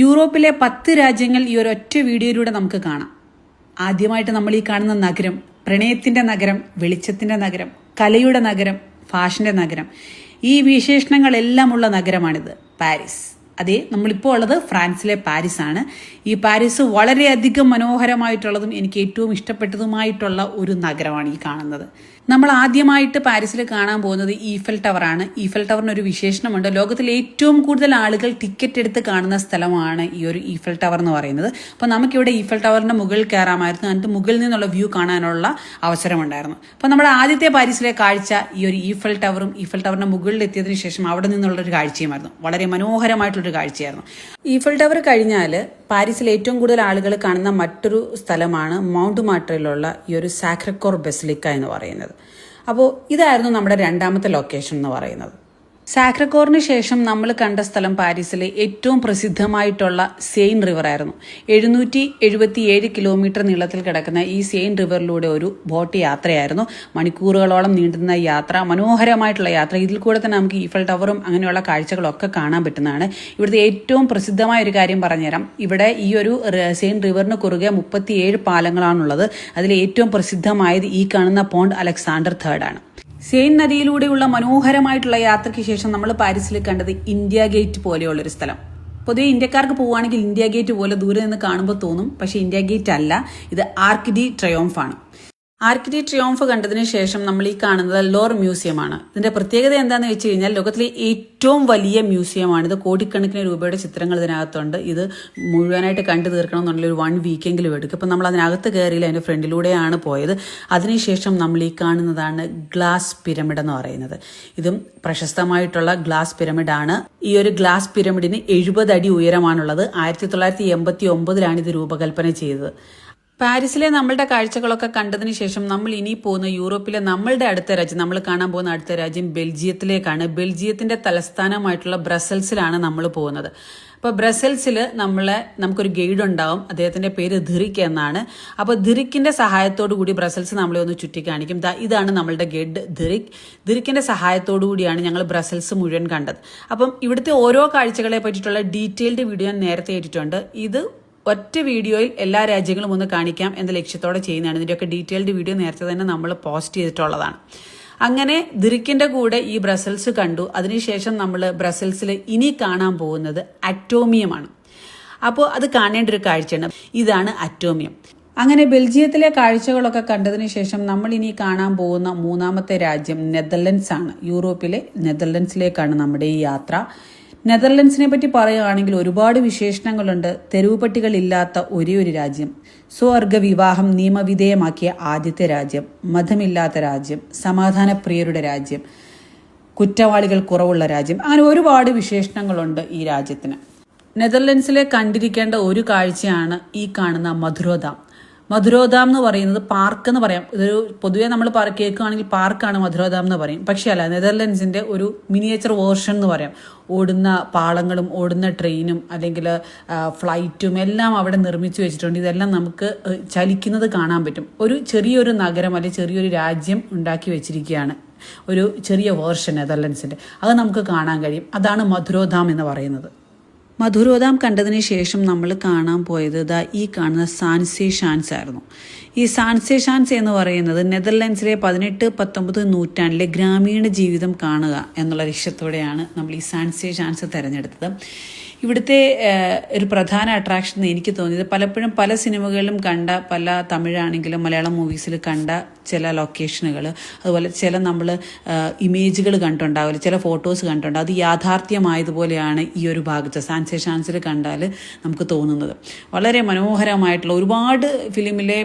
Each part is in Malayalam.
യൂറോപ്പിലെ 10 രാജ്യങ്ങൾ ഈ ഒരൊറ്റ വീഡിയോയിലൂടെ നമുക്ക് കാണാം. ആദ്യമായിട്ട് നമ്മൾ ഈ കാണുന്ന നഗരം പ്രണയത്തിന്റെ നഗരം, വെളിച്ചത്തിന്റെ നഗരം, കലയുടെ നഗരം, ഫാഷന്റെ നഗരം, ഈ വിശേഷണങ്ങളെല്ലാം ഉള്ള നഗരമാണിത്, പാരീസ്. അതെ, നമ്മളിപ്പോൾ ഉള്ളത് ഫ്രാൻസിലെ പാരീസ് ആണ്. ഈ പാരീസ് വളരെയധികം മനോഹരമായിട്ടുള്ളതും എനിക്ക് ഏറ്റവും ഇഷ്ടപ്പെട്ടതുമായിട്ടുള്ള ഒരു നഗരമാണ് ഈ കാണുന്നത്. നമ്മൾ ആദ്യമായിട്ട് പാരീസിൽ കാണാൻ പോകുന്നത് ഈഫൽ ടവറാണ്. ഈഫൽ ടവറിന് ഒരു വിശേഷണമുണ്ട്. ലോകത്തിലെ ഏറ്റവും കൂടുതൽ ആളുകൾ ടിക്കറ്റ് എടുത്ത് കാണുന്ന സ്ഥലമാണ് ഈ ഒരു ഈഫൽ ടവർ എന്ന് പറയുന്നത്. അപ്പോൾ നമുക്കിവിടെ ഈഫൽ ടവറിന്റെ മുകളിൽ കയറാമായിരുന്നു. അതിന്റെ മുകളിൽ നിന്നുള്ള വ്യൂ കാണാനുള്ള അവസരമുണ്ടായിരുന്നു. അപ്പോൾ നമ്മുടെ ആദ്യത്തെ പാരീസിലെ കാഴ്ച ഈ ഒരു ഈഫൽ ടവറും ഈഫൽ ടവറിന്റെ മുകളിൽ എത്തിയതിനു ശേഷം അവിടെ നിന്നുള്ള ഒരു കാഴ്ചയുമായിരുന്നു. വളരെ മനോഹരമായിട്ടുള്ളൊരു കാഴ്ചയായിരുന്നു. ഈഫൽ ടവർ കഴിഞ്ഞാൽ പാരീസിൽ ഏറ്റവും കൂടുതൽ ആളുകൾ കാണുന്ന മറ്റൊരു സ്ഥലമാണ് മൗണ്ട് മാർട്രയിലുള്ള ഈ ഒരു സാക്രക്കോർ ബസിലിക്ക എന്ന് പറയുന്നത്. അപ്പോൾ ഇതായിരുന്നു നമ്മുടെ രണ്ടാമത്തെ ലൊക്കേഷൻ എന്ന് പറയുന്നത്. സാക്രക്കോറിന് ശേഷം നമ്മൾ കണ്ട സ്ഥലം പാരീസിലെ ഏറ്റവും പ്രസിദ്ധമായിട്ടുള്ള സെയിൻ റിവർ ആയിരുന്നു. 777 കിലോമീറ്റർ നീളത്തിൽ കിടക്കുന്ന ഈ സെയിൻ റിവറിലൂടെ ഒരു ബോട്ട് യാത്രയായിരുന്നു. മണിക്കൂറുകളോളം നീണ്ടുന്ന യാത്ര, മനോഹരമായിട്ടുള്ള യാത്ര. ഇതിൽ കൂടെ തന്നെ നമുക്ക് ഈഫൽ ടവറും അങ്ങനെയുള്ള കാഴ്ചകളൊക്കെ കാണാൻ പറ്റുന്നതാണ്. ഇവിടുത്തെ ഏറ്റവും പ്രസിദ്ധമായ ഒരു കാര്യം പറഞ്ഞുതരാം. ഇവിടെ ഈ ഒരു സെയിൻ റിവറിന് കുറുകെ 37 പാലങ്ങളാണുള്ളത്. അതിൽ ഏറ്റവും പ്രസിദ്ധമായത് ഈ കാണുന്ന പോണ്ട് അലക്സാണ്ടർ III ആണ്. സെയിൻ നദിയിലൂടെയുള്ള മനോഹരമായിട്ടുള്ള യാത്രയ്ക്ക് ശേഷം നമ്മൾ പാരീസിൽ കണ്ടത് ഇന്ത്യ ഗേറ്റ് പോലെയുള്ളൊരു സ്ഥലം. പൊതുവെ ഇന്ത്യക്കാർക്ക് പോവുകയാണെങ്കിൽ ഇന്ത്യ ഗേറ്റ് പോലെ ദൂരെ നിന്ന് കാണുമ്പോൾ തോന്നും, പക്ഷേ ഇന്ത്യ ഗേറ്റ് അല്ല, ഇത് ആർക്ക് ഡി ട്രയോംഫ് ആണ്. ആർക്ക് ഡി ട്രയോംഫ് കണ്ടതിന് ശേഷം നമ്മൾ ഈ കാണുന്നത് ലോർ മ്യൂസിയമാണ്. ഇതിന്റെ പ്രത്യേകത എന്താണെന്ന് വെച്ച് കഴിഞ്ഞാൽ ലോകത്തിലെ ഏറ്റവും വലിയ മ്യൂസിയമാണിത്. കോടിക്കണക്കിന് രൂപയുടെ ചിത്രങ്ങൾ ഇതിനകത്തുണ്ട്. ഇത് മുഴുവനായിട്ട് കണ്ടു തീർക്കണം എന്നുള്ള ഒരു 1 വീക്കെങ്കിലും എടുക്കും. അപ്പം നമ്മൾ അതിനകത്ത് കയറിയില്ല, അതിന്റെ ഫ്രണ്ടിലൂടെയാണ് പോയത്. അതിനുശേഷം നമ്മൾ ഈ കാണുന്നതാണ് ഗ്ലാസ് പിരമിഡ് എന്ന് പറയുന്നത്. ഇതും പ്രശസ്തമായിട്ടുള്ള ഗ്ലാസ് പിരമിഡാണ്. ഈ ഒരു ഗ്ലാസ് പിരമിഡിന് 70 അടി ഉയരമാണുള്ളത്. 1989 ഇത് രൂപകൽപ്പന ചെയ്തത്. പാരീസിലെ നമ്മളുടെ കാഴ്ചകളൊക്കെ കണ്ടതിന് ശേഷം നമ്മൾ ഇനി പോകുന്ന യൂറോപ്പിലെ നമ്മളുടെ അടുത്ത രാജ്യം, നമ്മൾ കാണാൻ പോകുന്ന അടുത്ത രാജ്യം ബെൽജിയത്തിലേക്കാണ്. ബെൽജിയത്തിന്റെ തലസ്ഥാനമായിട്ടുള്ള ബ്രസൽസിലാണ് നമ്മൾ പോകുന്നത്. അപ്പോൾ ബ്രസൽസിൽ നമുക്കൊരു ഗൈഡ് ഉണ്ടാവും. അദ്ദേഹത്തിന്റെ പേര് ധിറിക് എന്നാണ്. അപ്പോൾ ധിറിക്കിന്റെ സഹായത്തോടു കൂടി ബ്രസൽസ് നമ്മളെ ഒന്ന് ചുറ്റിക്കാണിക്കും. ഇതാണ് നമ്മളുടെ ഗൈഡ് ധിറിക്. ധിറിക്കിന്റെ സഹായത്തോടു കൂടിയാണ് ഞങ്ങൾ ബ്രസൽസ് മുഴുവൻ കണ്ടത്. അപ്പം ഇവിടുത്തെ ഓരോ കാഴ്ചകളെ പറ്റിയിട്ടുള്ള ഡീറ്റെയിൽഡ് വീഡിയോ ഞാൻ നേരത്തെ ഇട്ടിട്ടുണ്ട്. ഇത് ഒറ്റ വീഡിയോയിൽ എല്ലാ രാജ്യങ്ങളും ഒന്ന് കാണിക്കാം എന്ന ലക്ഷ്യത്തോടെ ചെയ്യുന്നതാണ്. ഇതിൻ്റെയൊക്കെ ഡീറ്റെയിൽഡ് വീഡിയോ നേരത്തെ തന്നെ നമ്മൾ പോസ്റ്റ് ചെയ്തിട്ടുള്ളതാണ്. അങ്ങനെ ധിറിക്കിന്റെ കൂടെ ഈ ബ്രസൽസ് കണ്ടു. അതിനുശേഷം നമ്മൾ ബ്രസൽസിൽ ഇനി കാണാൻ പോകുന്നത് അറ്റോമിയമാണ്. അപ്പോൾ അത് കാണേണ്ട ഒരു കാഴ്ചയാണ്. ഇതാണ് അറ്റോമിയം. അങ്ങനെ ബെൽജിയത്തിലെ കാഴ്ചകളൊക്കെ കണ്ടതിന് ശേഷം നമ്മൾ ഇനി കാണാൻ പോകുന്ന മൂന്നാമത്തെ രാജ്യം നെതർലൻഡ്സ് ആണ്. യൂറോപ്പിലെ നെതർലൻഡ്സിലേക്കാണ് നമ്മുടെ ഈ യാത്ര. നെതർലൻഡ്സിനെ പറ്റി പറയുകയാണെങ്കിൽ ഒരുപാട് വിശേഷണങ്ങളുണ്ട്. തെരുവുപട്ടികളില്ലാത്ത ഒരേ ഒരു രാജ്യം, സ്വവർഗ വിവാഹം നിയമവിധേയമാക്കിയ ആദ്യത്തെ രാജ്യം, മതമില്ലാത്ത രാജ്യം, സമാധാനപ്രിയരുടെ രാജ്യം, കുറ്റവാളികൾ കുറവുള്ള രാജ്യം, അങ്ങനെ ഒരുപാട് വിശേഷണങ്ങളുണ്ട് ഈ രാജ്യത്തിന്. നെതർലൻഡ്സിലെ കണ്ടിരിക്കേണ്ട ഒരു കാഴ്ചയാണ് ഈ കാണുന്ന മധുരോധാം. മധുരോധാം എന്ന് പറയുന്നത് പാർക്ക് എന്ന് പറയാം. ഇതൊരു പൊതുവെ നമ്മൾ കേൾക്കുകയാണെങ്കിൽ പാർക്കാണ് മധുരോധാം എന്ന് പറയും. പക്ഷേ അല്ല, നെതർലൻഡ്സിന്റെ ഒരു മിനിയേച്ചർ വേർഷൻ എന്ന് പറയാം. ഓടുന്ന പാളങ്ങളും ഓടുന്ന ട്രെയിനും അല്ലെങ്കിൽ ഫ്ലൈറ്റും എല്ലാം അവിടെ നിർമ്മിച്ചു വെച്ചിട്ടുണ്ട്. ഇതെല്ലാം നമുക്ക് ചലിക്കുന്നത് കാണാൻ പറ്റും. ഒരു ചെറിയൊരു നഗരം അല്ലെങ്കിൽ ചെറിയൊരു രാജ്യം ഉണ്ടാക്കി വെച്ചിരിക്കുകയാണ്. ഒരു ചെറിയ വേർഷൻ നെതർലൻഡ്സിന്റെ, അത് നമുക്ക് കാണാൻ കഴിയും. അതാണ് മധുരോധാം എന്ന് പറയുന്നത്. മധുരോധാം കണ്ടതിന് ശേഷം നമ്മൾ കാണാൻ പോയത് ഈ കാണുന്ന സാൻസെ ഷാൻസ് ആയിരുന്നു. ഈ സാൻസെ ഷാൻസ് എന്ന് പറയുന്നത് നെതർലൻഡ്സിലെ 18-19 നൂറ്റാണ്ടിലെ ഗ്രാമീണ ജീവിതം കാണുക എന്നുള്ള ലക്ഷ്യത്തോടെയാണ് നമ്മൾ ഈ സാൻസെ ഷാൻസ് തിരഞ്ഞെടുത്തത്. ഇവിടുത്തെ ഒരു പ്രധാന അട്രാക്ഷൻ എനിക്ക് തോന്നിയത് പലപ്പോഴും പല സിനിമകളിലും കണ്ട, പല തമിഴാണെങ്കിലും മലയാളം മൂവീസിൽ കണ്ട ചില ലൊക്കേഷനുകൾ, അതുപോലെ ചില നമ്മൾ ഇമേജുകൾ കണ്ടിട്ടുണ്ടാവില്ല, ചില ഫോട്ടോസ് കണ്ടിട്ടുണ്ട്. അത് യാഥാർത്ഥ്യമായതുപോലെയാണ് ഈ ഒരു ഭാഗത്ത് സാൻസെ ഷാൻസിൽ കണ്ടാൽ നമുക്ക് തോന്നുന്നത്. വളരെ മനോഹരമായിട്ടുള്ള ഒരുപാട് ഫിലിമിലെ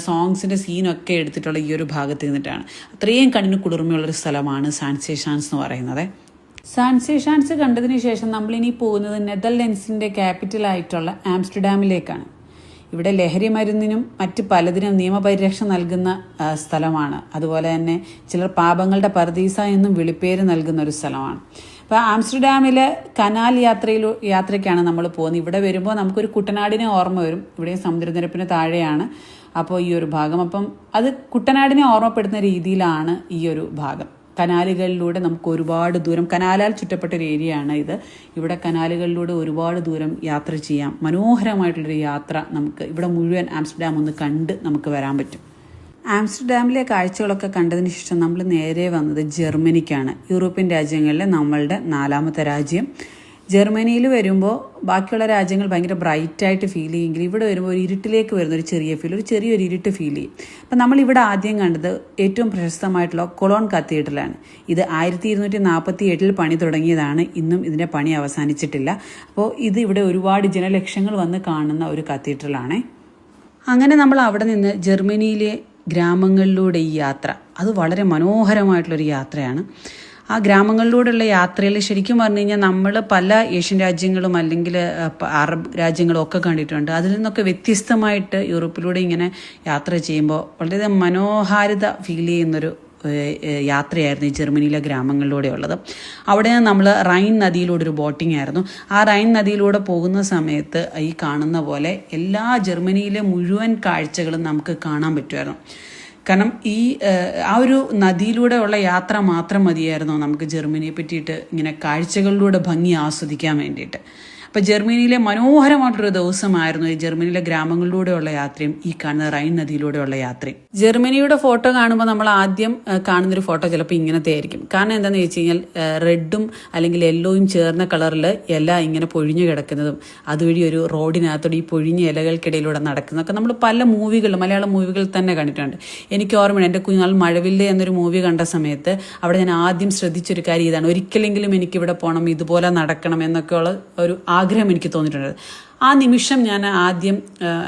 സോങ്സിന്റെ സീനൊക്കെ എടുത്തിട്ടുള്ള ഈ ഒരു ഭാഗത്ത് നിന്നിട്ടാണ്. അത്രയും കണ്ണിന് കുളിർമയുള്ളൊരു സ്ഥലമാണ് സാൻസെ ഷാൻസ് എന്ന് പറയുന്നത്. സാൻസെ ഷാൻസ് കണ്ടതിന് ശേഷം നമ്മളിനി പോകുന്നത് നെതർലൻഡ്സിന്റെ ക്യാപിറ്റലായിട്ടുള്ള ആംസ്റ്റർഡാമിലേക്കാണ്. ഇവിടെ ലഹരി മരുന്നിനും മറ്റ് പലതിനും നിയമപരിരക്ഷ നൽകുന്ന സ്ഥലമാണ്. അതുപോലെ തന്നെ ചിലർ പാപങ്ങളുടെ പർദീസ എന്നും വിളിപ്പേര് നൽകുന്ന ഒരു സ്ഥലമാണ്. അപ്പോൾ ആംസ്റ്റർഡാമിലെ കനാൽ യാത്രയ്ക്കാണ് നമ്മൾ പോകുന്നത്. ഇവിടെ വരുമ്പോൾ നമുക്കൊരു കുട്ടനാടിനെ ഓർമ്മ വരും. ഇവിടെയും സമുദ്രനിരപ്പിന് താഴെയാണ് അപ്പോൾ ഈ ഒരു ഭാഗം. അപ്പം അത് കുട്ടനാടിനെ ഓർമ്മപ്പെടുന്ന രീതിയിലാണ് ഈ ഒരു ഭാഗം. കനാലുകളിലൂടെ നമുക്ക് ഒരുപാട് ദൂരം, കനാലാൽ ചുറ്റപ്പെട്ട ഒരു ഏരിയയാണ് ഇത്. ഇവിടെ കനാലുകളിലൂടെ ഒരുപാട് ദൂരം യാത്ര ചെയ്യാം. മനോഹരമായിട്ടുള്ളൊരു യാത്ര നമുക്ക് ഇവിടെ മുഴുവൻ ആംസ്റ്റർഡാം ഒന്ന് കണ്ട് നമുക്ക് വരാൻ പറ്റും. ആംസ്റ്റർഡാമിലെ കാഴ്ചകളൊക്കെ കണ്ടതിന് ശേഷം നമ്മൾ നേരെ വന്നത് ജർമ്മനിക്കാണ്. യൂറോപ്യൻ രാജ്യങ്ങളിലെ നമ്മളുടെ 4ാമത്തെ രാജ്യം. ജർമ്മനിയിൽ വരുമ്പോൾ ബാക്കിയുള്ള രാജ്യങ്ങൾ ഭയങ്കര ബ്രൈറ്റായിട്ട് ഫീൽ ചെയ്യുമെങ്കിൽ ഇവിടെ വരുമ്പോൾ ഒരു ഇരുട്ടിലേക്ക് വരുന്ന ഒരു ചെറിയൊരു ഇരുട്ട് ഫീൽ ചെയ്യും. അപ്പം നമ്മളിവിടെ ആദ്യം കണ്ടത് ഏറ്റവും പ്രശസ്തമായിട്ടുള്ള കൊളോൺ കത്തീഡ്രലാണ്. ഇത് 1247 പണി തുടങ്ങിയതാണ്. ഇന്നും ഇതിൻ്റെ പണി അവസാനിച്ചിട്ടില്ല. അപ്പോൾ ഇത് ഇവിടെ ഒരുപാട് ജനലക്ഷങ്ങൾ വന്ന് കാണുന്ന ഒരു കത്തീഡ്രലാണ്. അങ്ങനെ നമ്മൾ അവിടെ നിന്ന് ജർമ്മനിയിലെ ഗ്രാമങ്ങളിലൂടെ ഈ യാത്ര, അത് വളരെ മനോഹരമായിട്ടുള്ളൊരു യാത്രയാണ്. ആ ഗ്രാമങ്ങളിലൂടെയുള്ള യാത്രയിൽ ശരിക്കും പറഞ്ഞു കഴിഞ്ഞാൽ നമ്മൾ പല ഏഷ്യൻ രാജ്യങ്ങളും അല്ലെങ്കിൽ അറബ് രാജ്യങ്ങളും ഒക്കെ കണ്ടിട്ടുണ്ട്. അതിൽ നിന്നൊക്കെ വ്യത്യസ്തമായിട്ട് യൂറോപ്പിലൂടെ ഇങ്ങനെ യാത്ര ചെയ്യുമ്പോൾ വളരെ മനോഹാരിത ഫീൽ ചെയ്യുന്നൊരു യാത്രയായിരുന്നു ഈ ജർമ്മനിയിലെ ഗ്രാമങ്ങളിലൂടെ ഉള്ളത്. അവിടെ നമ്മൾ റൈൻ നദിയിലൂടെ ഒരു ബോട്ടിംഗ് ആയിരുന്നു. ആ റൈൻ നദിയിലൂടെ പോകുന്ന സമയത്ത് ഈ കാണുന്ന പോലെ എല്ലാ ജർമ്മനിയിലെ മുഴുവൻ കാഴ്ചകളും നമുക്ക് കാണാൻ പറ്റുമായിരുന്നു. കാരണം ആ ഒരു നദിയിലൂടെ ഉള്ള യാത്ര മാത്രം മതിയായിരുന്നു നമുക്ക് ജർമ്മനിയെ പറ്റിയിട്ട് ഇങ്ങനെ കാഴ്ചകളിലൂടെ ഭംഗി ആസ്വദിക്കാൻ വേണ്ടിയിട്ട്. അപ്പോൾ ജർമ്മനിയിലെ മനോഹരമായിട്ടൊരു ദിവസമായിരുന്നു ഈ ജർമ്മനിയിലെ ഗ്രാമങ്ങളിലൂടെയുള്ള യാത്രയും ഈ കാണുന്ന റൈൻ നദിയിലൂടെയുള്ള യാത്രയും. ജർമ്മനിയുടെ ഫോട്ടോ കാണുമ്പോൾ നമ്മൾ ആദ്യം കാണുന്നൊരു ഫോട്ടോ ചിലപ്പോൾ ഇങ്ങനത്തെ ആയിരിക്കും. കാരണം എന്താണെന്ന് വെച്ച് കഴിഞ്ഞാൽ റെഡും അല്ലെങ്കിൽ യെല്ലോയും ചേർന്ന കളറിൽ ഇല ഇങ്ങനെ പൊഴിഞ്ഞു കിടക്കുന്നതും അതുവഴി ഒരു റോഡിനകത്തോടെ ഈ പൊഴിഞ്ഞ ഇലകൾക്കിടയിലൂടെ നടക്കുന്നതൊക്കെ നമ്മൾ പല മലയാളം മൂവികളിൽ തന്നെ കണ്ടിട്ടുണ്ട്. എനിക്ക് ഓർമ്മയുണ്ട്, എൻ്റെ കുഞ്ഞുനാൾ മഴവില്ല് എന്നൊരു മൂവി കണ്ട സമയത്ത് അവിടെ ഞാൻ ആദ്യം ശ്രദ്ധിച്ചൊരു കാര്യം ഇതാണ്, ഒരിക്കലെങ്കിലും എനിക്കിവിടെ പോകണം, ഇതുപോലെ നടക്കണം എന്നൊക്കെയുള്ള ഒരു ആഗ്രഹം എനിക്ക് തോന്നിയിട്ടുണ്ട്. ആ നിമിഷം ഞാൻ ആദ്യം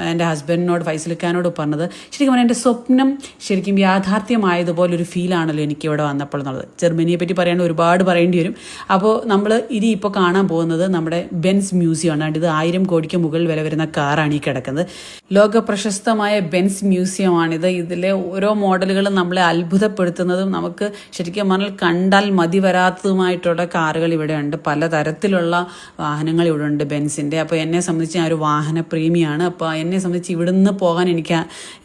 എൻ്റെ ഹസ്ബൻഡിനോട് ഫൈസലിക്കാനോട് പറഞ്ഞത്, ശരിക്കും പറഞ്ഞാൽ എൻ്റെ സ്വപ്നം ശരിക്കും യാഥാർത്ഥ്യമായതുപോലൊരു ഫീലാണല്ലോ എനിക്ക് ഇവിടെ വന്നപ്പോൾ എന്നുള്ളത്. ജർമ്മനിയെ പറ്റി പറയാൻ ഒരുപാട് പറയേണ്ടി വരും. അപ്പോൾ നമ്മൾ ഇനി ഇപ്പോൾ കാണാൻ പോകുന്നത് നമ്മുടെ ബെൻസ് മ്യൂസിയമാണ്. ഇത് 1000 കോടിക്ക് മുകളിൽ വില വരുന്ന കാറാണ് ഈ കിടക്കുന്നത്. ലോക പ്രശസ്തമായ ബെൻസ് മ്യൂസിയമാണിത്. ഇതിലെ ഓരോ മോഡലുകളും നമ്മളെ അത്ഭുതപ്പെടുത്തുന്നതും നമുക്ക് ശരിക്കും പറഞ്ഞാൽ കണ്ടാൽ മതി വരാത്തതുമായിട്ടുള്ള കാറുകൾ ഇവിടെ ഉണ്ട്. പലതരത്തിലുള്ള വാഹനങ്ങൾ ഇവിടെ ഉണ്ട് ബെൻസിൻ്റെ. അപ്പോൾ എന്നെ സംബന്ധിച്ച് ഞാൻ ഒരു വാഹന പ്രേമിയാണ്. അപ്പോൾ എന്നെ സംബന്ധിച്ച് ഇവിടുന്ന് പോകാൻ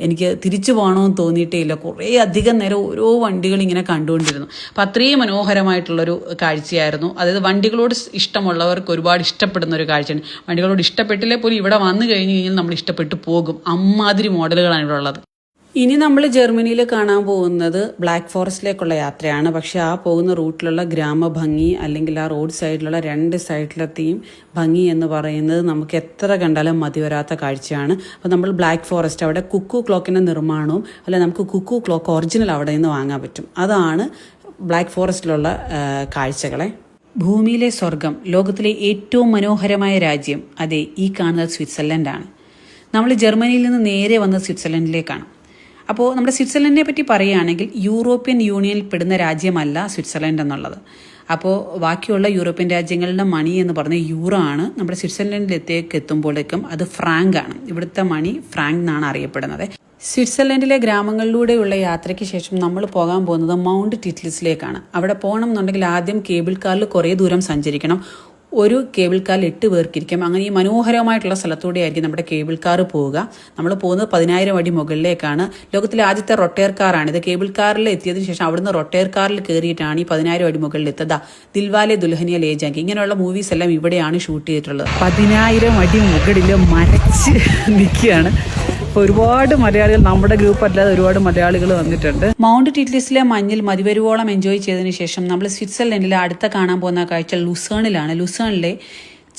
എനിക്ക് തിരിച്ചു പോകണമെന്ന് തോന്നിയിട്ടേ ഇല്ല. കുറേ അധികം നേരം ഓരോ വണ്ടികൾ ഇങ്ങനെ കണ്ടുകൊണ്ടിരുന്നു. അപ്പം അത്രയും മനോഹരമായിട്ടുള്ളൊരു കാഴ്ചയായിരുന്നു. അതായത് വണ്ടികളോട് ഇഷ്ടമുള്ളവർക്ക് ഒരുപാട് ഇഷ്ടപ്പെടുന്ന ഒരു കാഴ്ചയാണ്. വണ്ടികളോട് ഇഷ്ടപ്പെട്ടില്ലേ പോലും ഇവിടെ വന്നു കഴിഞ്ഞ് കഴിഞ്ഞാൽ നമ്മൾ ഇഷ്ടപ്പെട്ടു പോകും. അമ്മാതിരി മോഡലുകളാണ് ഇവിടെ ഉള്ളത്. ഇനി നമ്മൾ ജർമ്മനിയിൽ കാണാൻ പോകുന്നത് ബ്ലാക്ക് ഫോറസ്റ്റിലേക്കുള്ള യാത്രയാണ്. പക്ഷെ ആ പോകുന്ന റൂട്ടിലുള്ള ഗ്രാമഭംഗി അല്ലെങ്കിൽ ആ റോഡ് സൈഡിലുള്ള 2 സൈഡിലത്തെയും ഭംഗി എന്ന് പറയുന്നത് നമുക്ക് എത്ര കണ്ടാലും മതി വരാത്ത കാഴ്ചയാണ്. അപ്പോൾ നമ്മൾ ബ്ലാക്ക് ഫോറസ്റ്റ്, അവിടെ കുക്കു ക്ലോക്കിൻ്റെ നിർമ്മാണവും അല്ല നമുക്ക് കുക്കു ക്ലോക്ക് ഒറിജിനൽ അവിടെ നിന്ന് വാങ്ങാൻ പറ്റും. അതാണ് ബ്ലാക്ക് ഫോറസ്റ്റിലുള്ള കാഴ്ചകളെ. ഭൂമിയിലെ സ്വർഗം, ലോകത്തിലെ ഏറ്റവും മനോഹരമായ രാജ്യം, അതെ, ഈ കാണുന്നത് സ്വിറ്റ്സർലൻഡാണ്. നമ്മൾ ജർമ്മനിയിൽ നിന്ന് നേരെ വന്നത് സ്വിറ്റ്സർലൻഡിലേക്കാണ്. അപ്പോൾ നമ്മുടെ സ്വിറ്റ്സർലൻഡിനെ പറ്റി പറയുകയാണെങ്കിൽ യൂറോപ്യൻ യൂണിയനിൽ പെടുന്ന രാജ്യമല്ല സ്വിറ്റ്സർലൻഡ് എന്നുള്ളത്. അപ്പോൾ ബാക്കിയുള്ള യൂറോപ്യൻ രാജ്യങ്ങളുടെ മണി എന്ന് പറഞ്ഞ യൂറോ ആണ്. നമ്മുടെ സ്വിറ്റ്സർലൻഡിലേക്ക് എത്തുമ്പോഴേക്കും അത് ഫ്രാങ്ക് ആണ്. ഇവിടുത്തെ മണി ഫ്രാങ്ക് എന്നാണ് അറിയപ്പെടുന്നത്. സ്വിറ്റ്സർലൻഡിലെ ഗ്രാമങ്ങളിലൂടെയുള്ള യാത്രയ്ക്ക് ശേഷം നമ്മൾ പോകാൻ പോകുന്നത് മൗണ്ട് ടിറ്റ്ലിസിലേക്കാണ്. അവിടെ പോകണം എന്നുണ്ടെങ്കിൽ ആദ്യം കേബിൾ കാറിൽ കുറേ ദൂരം സഞ്ചരിക്കണം. ഒരു കേബിൾ കാറിൽ 8 പേർക്കിരിക്കും. അങ്ങനെ ഈ മനോഹരമായിട്ടുള്ള സ്ഥലത്തൂടെ ആയിരിക്കും നമ്മുടെ കേബിൾ കാർ പോവുക. നമ്മൾ പോകുന്നത് 10,000 അടി മുകളിലേക്കാണ്. ലോകത്തിലെ ആദ്യത്തെ റൊട്ടേർ കാറാണിത്. കേബിൾ കാറിൽ എത്തിയതിനു ശേഷം അവിടുന്ന് റൊട്ടേർ കാറിൽ കയറിയിട്ടാണ് ഈ 10,000 അടി മുകളിൽ എത്തുക. ദിൽവാലെ ദുൽഹനിയ ലേ ജാങ്കി, ഇങ്ങനെയുള്ള മൂവീസ് എല്ലാം ഇവിടെയാണ് ഷൂട്ട് ചെയ്തിട്ടുള്ളത്. 10,000 അടി മുകളിൽ മരച്ച് നിൽക്കുകയാണ്. ഒരുപാട് മലയാളികൾ, നമ്മുടെ ഗ്രൂപ്പ് അല്ലാതെ ഒരുപാട് മലയാളികൾ വന്നിട്ടുണ്ട്. മൗണ്ട് ടിറ്റ്ലിസിലെ മഞ്ഞിൽ മതിവരുവോളം എൻജോയ് ചെയ്തതിനു ശേഷം നമ്മൾ സ്വിറ്റ്സർലൻഡിലെ അടുത്ത കാണാൻ പോകുന്ന കാഴ്ച ലുസേണിലാണ്. ലുസേണിലെ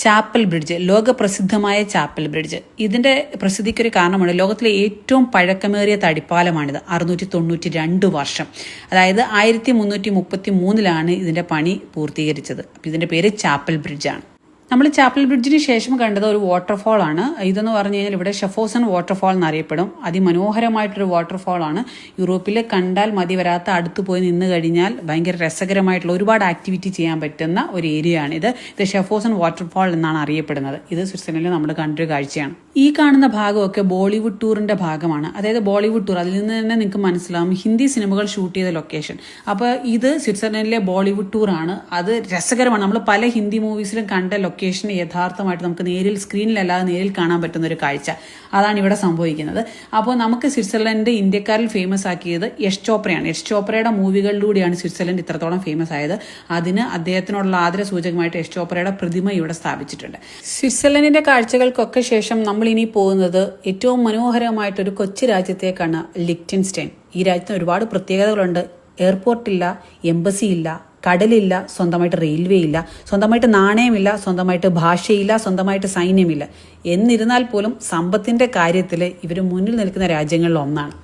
ചാപ്പൽ ബ്രിഡ്ജ്, ലോകപ്രസിദ്ധമായ ചാപ്പൽ ബ്രിഡ്ജ്. ഇതിന്റെ പ്രസിദ്ധിക്കൊരു കാരണമാണ്, ലോകത്തിലെ ഏറ്റവും പഴക്കമേറിയ തടിപ്പാലമാണിത്. 692 വർഷം, അതായത് 1333 ഇതിന്റെ പണി പൂർത്തീകരിച്ചത്. അപ്പം ഇതിന്റെ പേര് ചാപ്പൽ ബ്രിഡ്ജാണ്. നമ്മൾ ചാപ്പൽ ബ്രിഡ്ജിന് ശേഷം കണ്ടത് ഒരു വാട്ടർഫാൾ ആണ്. ഇതെന്ന് പറഞ്ഞു കഴിഞ്ഞാൽ ഇവിടെ ഷെഫോസൺ വാട്ടർഫാൾ എന്നറിയപ്പെടും. അതിമനോഹരമായിട്ടൊരു വാട്ടർഫാൾ ആണ്. യൂറോപ്പിൽ കണ്ടാൽ മതി വരാത്ത, അടുത്ത് പോയി നിന്ന് കഴിഞ്ഞാൽ ഭയങ്കര രസകരമായിട്ടുള്ള ഒരുപാട് ആക്ടിവിറ്റി ചെയ്യാൻ പറ്റുന്ന ഒരു ഏരിയ ആണിത്. ഇത് ഷെഫോസൺ വാട്ടർഫാൾ എന്നാണ് അറിയപ്പെടുന്നത്. ഇത് സ്വിറ്റ്സർലൻഡിൽ നമ്മൾ കണ്ടൊരു കാഴ്ചയാണ്. ഈ കാണുന്ന ഭാഗമൊക്കെ ബോളിവുഡ് ടൂറിന്റെ ഭാഗമാണ്. അതായത് ബോളിവുഡ് ടൂർ, അതിൽ നിന്ന് തന്നെ നിങ്ങൾക്ക് മനസ്സിലാവും ഹിന്ദി സിനിമകൾ ഷൂട്ട് ചെയ്ത ലൊക്കേഷൻ. അപ്പോൾ ഇത് സ്വിറ്റ്സർലൻഡിലെ ബോളിവുഡ് ടൂർ ആണ്. അത് രസകരമാണ്. നമ്മൾ പല ഹിന്ദി മൂവീസിലും കണ്ട ലൊക്കേഷൻ യഥാർത്ഥമായിട്ട് നമുക്ക് നേരിൽ സ്ക്രീനിലല്ലാതെ നേരിൽ കാണാൻ പറ്റുന്ന ഒരു കാഴ്ച. അതാണ് ഇവിടെ സംഭവിക്കുന്നത്. അപ്പോൾ നമുക്ക് സ്വിറ്റ്സർലൻഡ് ഇന്ത്യക്കാരിൽ ഫേമസ് ആക്കിയത് യഷ് ചോപ്രയാണ്. യഷ് ചോപ്രയുടെ മൂവികളിലൂടെയാണ് സ്വിറ്റ്സർലൻഡ് ഇത്രത്തോളം ഫേമസ് ആയത്. അതിന് അദ്ദേഹത്തിനുള്ള ആദരസൂചകമായിട്ട് യഷ് ചോപ്രയുടെ പ്രതിമ ഇവിടെ സ്ഥാപിച്ചിട്ടുണ്ട്. സ്വിറ്റ്സർലൻഡിന്റെ കാഴ്ചകൾക്കൊക്കെ ശേഷം നമ്മൾ ഇനി പോകുന്നത് ഏറ്റവും മനോഹരമായിട്ടൊരു കൊച്ചു രാജ്യത്തേക്കാണ്, ലിക്റ്റൻസ്റ്റൈൻ. ഈ രാജ്യത്തിന് ഒരുപാട് പ്രത്യേകതകളുണ്ട്. എയർപോർട്ടില്ല, എംബസി ഇല്ല, കടലില്ല, സ്വന്തമായിട്ട് റെയിൽവേ ഇല്ല, സ്വന്തമായിട്ട് നാണയമില്ല, സ്വന്തമായിട്ട് ഭാഷയില്ല, സ്വന്തമായിട്ട് സൈന്യമില്ല. എന്നിരുന്നാൽ പോലും സമ്പത്തിന്റെ കാര്യത്തിൽ ഇവർ മുന്നിൽ നിൽക്കുന്ന രാജ്യങ്ങളിൽ ഒന്നാണ്.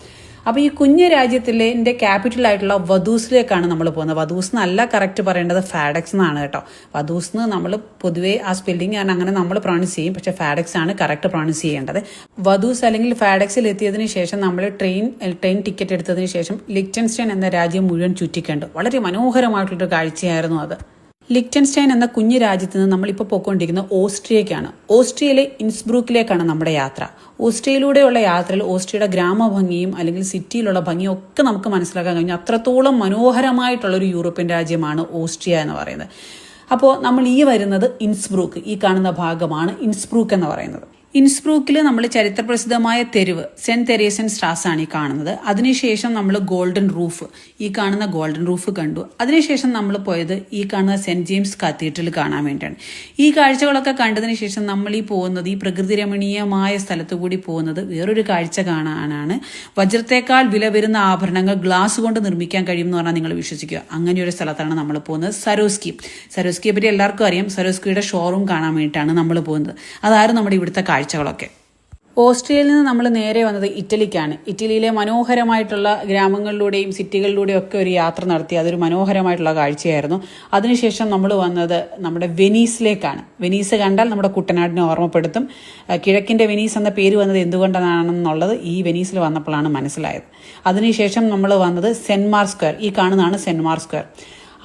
അപ്പോൾ ഈ കുഞ്ഞു രാജ്യത്തിലെ ക്യാപിറ്റൽ ആയിട്ടുള്ള വധൂസിലേക്കാണ് നമ്മൾ പോകുന്നത്. വധൂസ് എന്നല്ല കറക്റ്റ് പറയേണ്ടത്, ഫാഡക്സ് എന്നാണ് കേട്ടോ. വധൂസ് എന്ന് നമ്മൾ പൊതുവേ ആ സ്പെല്ലിംഗ് അങ്ങനെ നമ്മൾ പ്രൊണൗൺസ് ചെയ്യും, പക്ഷെ ഫാഡക്സ് ആണ് കറക്റ്റ് പ്രൊണൗൺസ് ചെയ്യേണ്ടത്. വധൂസ് അല്ലെങ്കിൽ ഫാഡക്സിൽ എത്തിയതിനു ശേഷം നമ്മൾ ട്രെയിൻ ടിക്കറ്റ് എടുത്തതിന് ശേഷം ലിക്റ്റൻസ്റ്റൈൻ എന്ന രാജ്യം മുഴുവൻ ചുറ്റിക്കണ്ടു. വളരെ മനോഹരമായിട്ടുള്ളൊരു കാഴ്ചയായിരുന്നു അത്. ലിക്റ്റൻസ്റ്റൈൻ എന്ന കുഞ്ഞു രാജ്യത്ത് നിന്ന് നമ്മളിപ്പോൾ പോയിക്കൊണ്ടിരിക്കുന്നത് ഓസ്ട്രിയക്കാണ്. ഓസ്ട്രിയയിലെ ഇൻസ്ബ്രൂക്കിലേക്കാണ് നമ്മുടെ യാത്ര. ഓസ്ട്രിയയിലൂടെയുള്ള യാത്രയിൽ ഓസ്ട്രിയയുടെ ഗ്രാമഭംഗിയും അല്ലെങ്കിൽ സിറ്റിയിലുള്ള ഭംഗിയും ഒക്കെ നമുക്ക് മനസ്സിലാക്കാൻ കഴിഞ്ഞു. അത്രത്തോളം മനോഹരമായിട്ടുള്ളൊരു യൂറോപ്യൻ രാജ്യമാണ് ഓസ്ട്രിയ എന്ന് പറയുന്നത്. അപ്പോൾ നമ്മൾ ഈ വരുന്നത് ഇൻസ്ബ്രൂക്ക്, ഈ കാണുന്ന ഭാഗമാണ് ഇൻസ്ബ്രൂക്ക് എന്ന് പറയുന്നത്. ഇൻസ്ബ്രൂക്കിൽ നമ്മൾ ചരിത്രപ്രസിദ്ധമായ തെരുവ് സെന്റ് തെരേസൻ സ്ട്രാസ് ആണ് ഈ കാണുന്നത്. അതിനുശേഷം നമ്മൾ ഗോൾഡൻ റൂഫ്, ഈ കാണുന്ന ഗോൾഡൻ റൂഫ് കണ്ടു. അതിനുശേഷം നമ്മൾ പോയത് ഈ കാണുന്ന സെന്റ് ജെയിംസ് കത്തീഡ്രൽ കാണാൻ വേണ്ടിയാണ്. ഈ കാഴ്ചകളൊക്കെ കണ്ടതിന് ശേഷം നമ്മൾ ഈ പോകുന്നത്, ഈ പ്രകൃതി രമണീയമായ സ്ഥലത്തു കൂടി പോകുന്നത് വേറൊരു കാഴ്ച കാണാനാണ്. വജ്രത്തേക്കാൾ വില വരുന്ന ആഭരണങ്ങൾ ഗ്ലാസ് കൊണ്ട് നിർമ്മിക്കാൻ കഴിയും എന്ന് പറഞ്ഞാൽ നിങ്ങൾ വിശ്വസിക്കുക. അങ്ങനെ ഒരു സ്ഥലത്താണ് നമ്മൾ പോകുന്നത്, സരോസ്കി. സരോസ്കിയെ പറ്റി എല്ലാവർക്കും അറിയാം. സരോസ്കിയുടെ ഷോറൂം കാണാൻ വേണ്ടിയിട്ടാണ് നമ്മൾ പോകുന്നത്. അതായിരുന്നു നമ്മുടെ ഇവിടുത്തെ കാഴ്ചകളൊക്കെ. ഓസ്ട്രിയയിൽ നിന്ന് നമ്മൾ നേരെ വന്നത് ഇറ്റലിക്കാണ്. ഇറ്റലിയിലെ മനോഹരമായിട്ടുള്ള ഗ്രാമങ്ങളിലൂടെയും സിറ്റികളിലൂടെയും ഒക്കെ ഒരു യാത്ര നടത്തി. അതൊരു മനോഹരമായിട്ടുള്ള കാഴ്ചയായിരുന്നു. അതിനുശേഷം നമ്മൾ വന്നത് നമ്മുടെ വെനീസിലേക്കാണ്. വെനീസ് കണ്ടാൽ നമ്മുടെ കുട്ടനാടിനെ ഓർമ്മപ്പെടുത്തും. കിഴക്കിൻ്റെ വെനീസ് എന്ന പേര് വന്നത് എന്തുകൊണ്ടാണെന്നുള്ളത് ഈ വെനീസിൽ വന്നപ്പോഴാണ് മനസ്സിലായത്. അതിനുശേഷം നമ്മൾ വന്നത് സെന്റ് മാർക്ക് സ്ക്വയർ, ഈ കാണുന്നതാണ് സെന്റ് മാർക്ക് സ്ക്വയർ.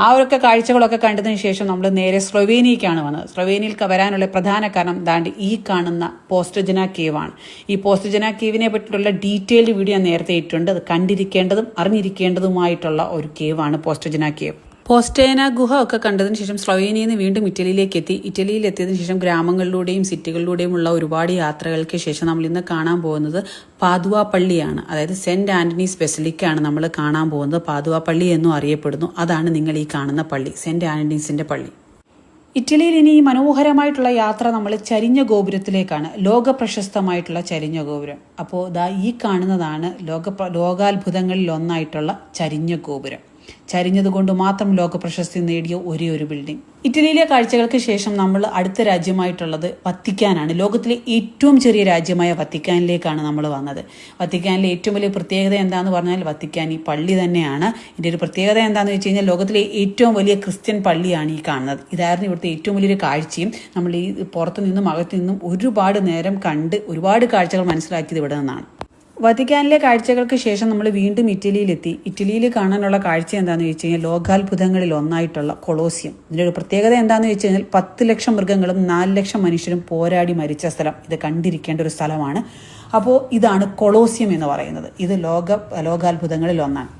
ആ ഒരു കാഴ്ചകളൊക്കെ കണ്ടതിന് ശേഷം നമ്മൾ നേരെ സ്ലൊവേനിയയ്ക്കാണ് വന്നത്. സ്ലൊവേനിയയിൽ വരാനുള്ള പ്രധാന കാരണം ദാണ്ട് ഈ കാണുന്ന പോസ്റ്റജന കേവാണ്. ഈ പോസ്റ്റജന കേവിനെ പറ്റിയിട്ടുള്ള ഡീറ്റെയിൽഡ് വീഡിയോ ഞാൻ നേരത്തെ ഇട്ടിട്ടുണ്ട്. അത് കണ്ടിരിക്കേണ്ടതും അറിഞ്ഞിരിക്കേണ്ടതുമായിട്ടുള്ള ഒരു കേവാണ് പോസ്റ്റജന കേവ്. പോസ്റ്റേന ഗുഹ ഒക്കെ കണ്ടതിന് ശേഷം സ്ലൊവേനിയയിൽ നിന്ന് വീണ്ടും ഇറ്റലിയിലേക്ക് എത്തി. ഇറ്റലിയിൽ എത്തിയതിനു ശേഷം ഗ്രാമങ്ങളിലൂടെയും സിറ്റികളിലൂടെയുമുള്ള ഒരുപാട് യാത്രകൾക്ക് ശേഷം നമ്മൾ ഇന്ന് കാണാൻ പോകുന്നത് പാദുവ പള്ളിയാണ്. അതായത് സെന്റ് ആന്റണീസ് ബെസിലിക്കയാണ് നമ്മൾ കാണാൻ പോകുന്നത്. പാദുവ പള്ളി എന്നും അറിയപ്പെടുന്നു. അതാണ് നിങ്ങൾ ഈ കാണുന്ന പള്ളി, സെന്റ് ആന്റണീസിന്റെ പള്ളി. ഇറ്റലിയിൽ ഇനി ഈ മനോഹരമായിട്ടുള്ള യാത്ര നമ്മൾ ചരിഞ്ഞ ഗോപുരത്തിലേക്കാണ്, ലോക പ്രശസ്തമായിട്ടുള്ള ചരിഞ്ഞ ഗോപുരം. അപ്പോൾ ഈ കാണുന്നതാണ് ലോകാത്ഭുതങ്ങളിൽ ഒന്നായിട്ടുള്ള ചരിഞ്ഞ ഗോപുരം. ചരിഞ്ഞതുകൊണ്ട് മാത്രം ലോക പ്രശസ്തി നേടിയ ഒരേ ഒരു ബിൽഡിംഗ്. ഇറ്റലിയിലെ കാഴ്ചകൾക്ക് ശേഷം നമ്മൾ അടുത്ത രാജ്യമായിട്ടുള്ളത് വത്തിക്കാനാണ്. ലോകത്തിലെ ഏറ്റവും ചെറിയ രാജ്യമായ വത്തിക്കാനിലേക്കാണ് നമ്മൾ വന്നത്. വത്തിക്കാനിലെ ഏറ്റവും വലിയ പ്രത്യേകത എന്താണെന്ന് പറഞ്ഞാൽ വത്തിക്കാൻ ഈ പള്ളി തന്നെയാണ്. ഇതിൻ്റെ ഒരു പ്രത്യേകത എന്താണെന്ന് വെച്ച് കഴിഞ്ഞാൽ ലോകത്തിലെ ഏറ്റവും വലിയ ക്രിസ്ത്യൻ പള്ളിയാണ് ഈ കാണുന്നത്. ഇതായിരുന്നു ഇവിടുത്തെ ഏറ്റവും വലിയൊരു കാഴ്ചയും. നമ്മൾ ഈ പുറത്തു നിന്നും അകത്തു നിന്നും ഒരുപാട് നേരം കണ്ട് ഒരുപാട് കാഴ്ചകൾ മനസ്സിലാക്കിയത് ഇവിടെ നിന്നാണ്. വത്തിക്കാനിലെ കാഴ്ചകൾക്ക് ശേഷം നമ്മൾ വീണ്ടും ഇറ്റലിയിലെത്തി. ഇറ്റലിയിൽ കാണാനുള്ള കാഴ്ച എന്താണെന്ന് വെച്ച് കഴിഞ്ഞാൽ ലോകാത്ഭുതങ്ങളിൽ ഒന്നായിട്ടുള്ള കൊളോസിയം. ഇതിൻ്റെ ഒരു പ്രത്യേകത എന്താണെന്ന് വെച്ച് കഴിഞ്ഞാൽ 10 ലക്ഷം മൃഗങ്ങളും 4 ലക്ഷം മനുഷ്യരും പോരാടി മരിച്ച സ്ഥലം. ഇത് കണ്ടിരിക്കേണ്ട ഒരു സ്ഥലമാണ്. അപ്പോൾ ഇതാണ് കൊളോസിയം എന്ന് പറയുന്നത്. ഇത് ലോകാത്ഭുതങ്ങളിൽ ഒന്നാണ്.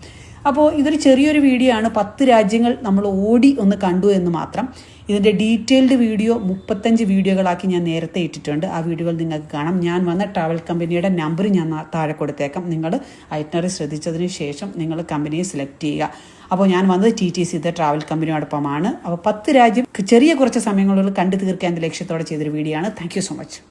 അപ്പോൾ ഇതൊരു ചെറിയൊരു വീഡിയോ ആണ്. 10 രാജ്യങ്ങൾ നമ്മൾ ഓടി ഒന്ന് കണ്ടു എന്ന് മാത്രം. ഇതിൻ്റെ ഡീറ്റെയിൽഡ് വീഡിയോ 35 വീഡിയോകളാക്കി ഞാൻ നേരത്തെ ഇട്ടിട്ടുണ്ട്. ആ വീഡിയോകൾ നിങ്ങൾക്ക് കാണാം. ഞാൻ വന്ന ട്രാവൽ കമ്പനിയുടെ നമ്പർ ഞാൻ താഴെ കൊടുത്തേക്കാം. നിങ്ങൾ ഐറ്റിനറി ശ്രദ്ധിച്ചതിന് ശേഷം നിങ്ങൾ കമ്പനിയെ സെലക്ട് ചെയ്യുക. അപ്പോൾ ഞാൻ വന്നത് TTC ട്രാവൽ കമ്പനിയോടൊപ്പമാണ്. അപ്പോൾ 10 രാജ്യം ചെറിയ കുറച്ച് സമയങ്ങളുള്ളിൽ കണ്ടു തീർക്കാൻ ലക്ഷ്യത്തോടെ ചെയ്തൊരു വീഡിയോ ആണ്. Thank you so much.